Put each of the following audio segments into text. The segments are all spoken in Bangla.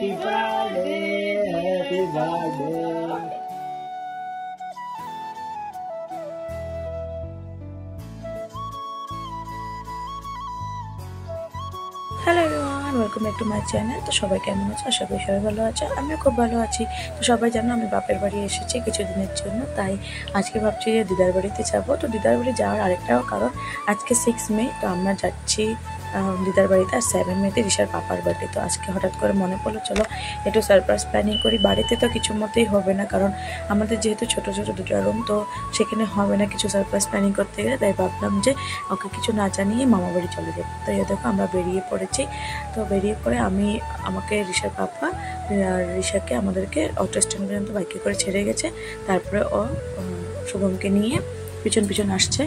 happy birthday. Hello everyone, welcome back to my channel. তো সবাই কেমন আছো? আশা করি সবাই ভালো আছো। আমিও খুব ভালো আছি। তো সবাই জানো আমি বাপের বাড়ি এসেছি কিছুদিনের জন্য, তাই আজকে ভাবছি যে দিদার বাড়িতে যাবো। তো দিদার বাড়ি যাওয়ার আরেকটাও কারণ, আজকে 6 মে, তো আমরা যাচ্ছি দিদার বাড়িতে। আর 7 মেতে ঋষার পাপার বার্থডে। তো আজকে হঠাৎ করে মনে পড়লো চলো একটু সারপ্রাইজ প্ল্যানিং করি। বাড়িতে তো কিছু মতেই হবে না, কারণ আমাদের যেহেতু ছোটো ছোটো দুটো রুম, তো সেখানে হবে না কিছু সারপ্রাইজ প্ল্যানিং করতে গেলে। তাই ভাবলাম যে ওকে কিছু না জানিয়ে মামা বাড়ি চলে যাবো। তাই দেখো আমরা বেরিয়ে পড়েছি। তো বেরিয়ে পড়ে আমাকে ঋষার পাপা আর ঋষাকে আমাদেরকে অটো স্ট্যান্ড পর্যন্ত বাইকে করে ছেড়ে গেছে। তারপরে ও শুভমকে নিয়ে পিছন পিছন আসছে।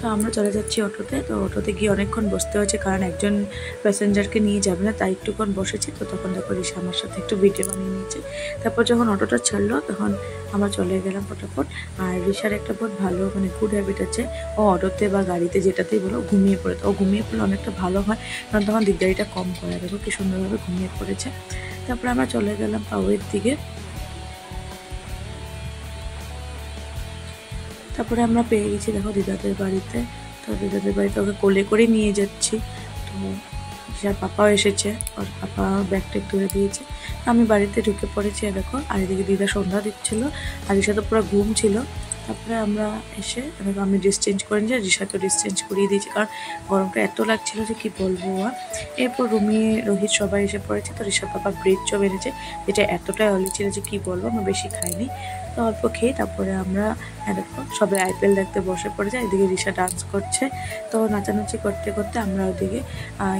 তো আমরা চলে যাচ্ছি অটোতে। তো অটোতে গিয়ে অনেকক্ষণ বসতে হয়েছে, কারণ একজন প্যাসেঞ্জারকে নিয়ে যাবে না, তাই একটুক্ষণ বসেছি। তো তখন দেখো ঋষা আমার সাথে একটু ভিডিও বানিয়ে নিয়েছে। তারপর যখন অটোটা ছাড়লো তখন আমরা চলে গেলাম ফটাফট। আর ঋষার একটা বহুত ভালো গুড হ্যাবিট আছে, ও অটোতে বা গাড়িতে যেটাতেই বলো ঘুমিয়ে পড়ে। তো ও ঘুমিয়ে পড়লে অনেকটা ভালো হয়, কারণ তখন দিকদারিটা কম করে। দেখো কি সুন্দরভাবে ঘুমিয়ে পড়েছে। তারপরে আমরা চলে গেলাম পাউয়ের দিকে। তারপরে আমরা পেয়ে গেছি দেখো দিদাদের বাড়িতে। তো দিদাদের বাড়িতে ওকে কোলে করে নিয়ে যাচ্ছি। তো ঋষার পাপাও এসেছে, ওর পাপা ব্যাগ ট্যাগ তুলে দিয়েছে। আমি বাড়িতে ঢুকে পড়েছি দেখো। আর এদিকে দিদা সন্ধ্যা দিচ্ছিলো, আর ঋষা তো পুরো ঘুম ছিল। তারপরে আমরা এসে দেখো আমি ড্রেস চেঞ্জ করে নিয়েছি, ঋষাকে ড্রেস চেঞ্জ করিয়ে দিয়েছি, কারণ গরমটা এত লাগছিল যে কি বলবো। এরপর রুমি রোহিত সবাই এসে পড়েছে। তো ঋষার পাপা ব্রেড চপ এনেছে, যেটা এতটাই অয়েলি ছিল যে কি বলবো, আমরা বেশি খাইনি। তো অল্প খেয়ে তারপরে আমরা দেখো সবাই আইপিএল দেখতে বসে পড়েছে। এদিকে ঋষা ডান্স করছে। তো নাচানাচি করতে করতে আমরা ওদিকে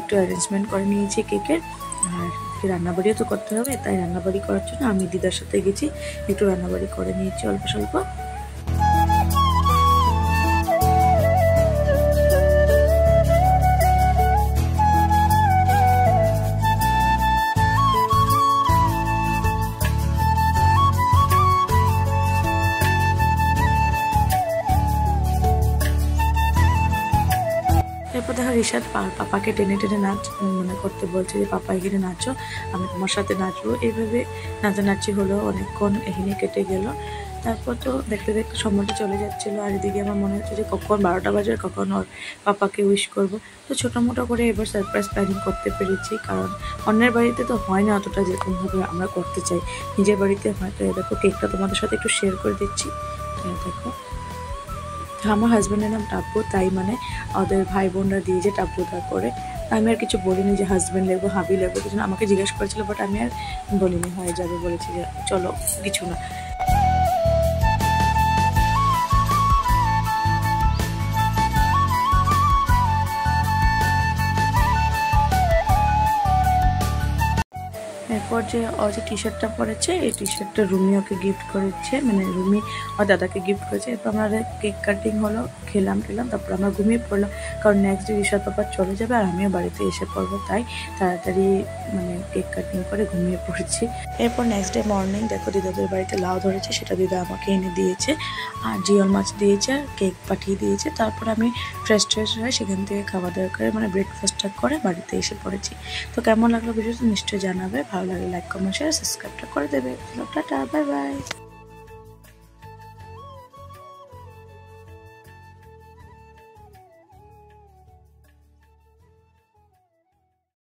একটু অ্যারেঞ্জমেন্ট করে নিয়েছি কেকের। আর রান্নাবাড়িও তো করতে হবে, তাই রান্নাবাড়ি করার জন্য আমি দিদার সাথে গেছি, একটু রান্নাবাড়ি করে নিয়েছি অল্প স্বল্প। এরপর দেখো ঋষাদ পাপাকে টেনে টেনে করতে বলছে যে পাপা এখানে নাচো, আমি তোমার সাথে নাচবো। এইভাবে নাচানাচি হলো, অনেকক্ষণ এখানে কেটে গেল। তারপর তো দেখতে দেখতে সময়টা চলে যাচ্ছিলো। আর এদিকে আমার মনে হচ্ছে যে কখন 12টা বাজে, কখন ওর পাপাকে উইশ করবো। তো ছোটো মোটো করে এবার সারপ্রাইজ প্ল্যানিং করতে পেরেছি, কারণ অন্যের বাড়িতে তো হয় না অতটা যেরকমভাবে আমরা করতে চাই, নিজের বাড়িতে হয়। তো দেখো কেকটা তোমাদের সাথে একটু শেয়ার করে দিচ্ছি। তো দেখো আমার হাজব্যান্ডের নাম টাব্বু, তাই ওদের ভাই বোনরা দিয়েছে টাব্বুদা করে। আমি আর কিছু বলিনি যে হাজব্যান্ড লাগবো হাবি লাগবো কিছু না, আমাকে জিজ্ঞেস করেছিল, বাট আমি আর বলিনি, হয়ে যাবে বলেছি যে চলো কিছু না। এরপর যে ও যে টি শার্টটা পরেছে, এই টি শার্টটা রুমি ওকে গিফট করেছে, রুমি ওর দাদাকে গিফট করেছে। এরপর আমাদের কেক কাটিং হলো, খেলাম, তারপর আমরা ঘুমিয়ে পড়লাম, কারণ নেক্সট ডে ঋষার পাপা চলে যাবে আর আমিও বাড়িতে এসে পড়বো, তাই তাড়াতাড়ি কেক কাটিং করে ঘুমিয়ে পড়েছি। এরপর নেক্সট ডে মর্নিং দেখো দিদাদের বাড়িতে লাউ ধরেছে, সেটা দিদা আমাকে এনে দিয়েছে, আর জিওল মাছ দিয়েছে, আর কেক পাঠিয়ে দিয়েছে। তারপর আমি ফ্রেশ হয়ে সেখান থেকে খাওয়া দাওয়া করে ব্রেকফাস্টটা করে বাড়িতে এসে পড়েছি। তো কেমন লাগলো ভিডিওটা নিশ্চয়ই জানাবে, ভালো লাগলে লাইক কমেন্ট শেয়ার সাবস্ক্রাইবটা করে দেবে। Tata, bye bye.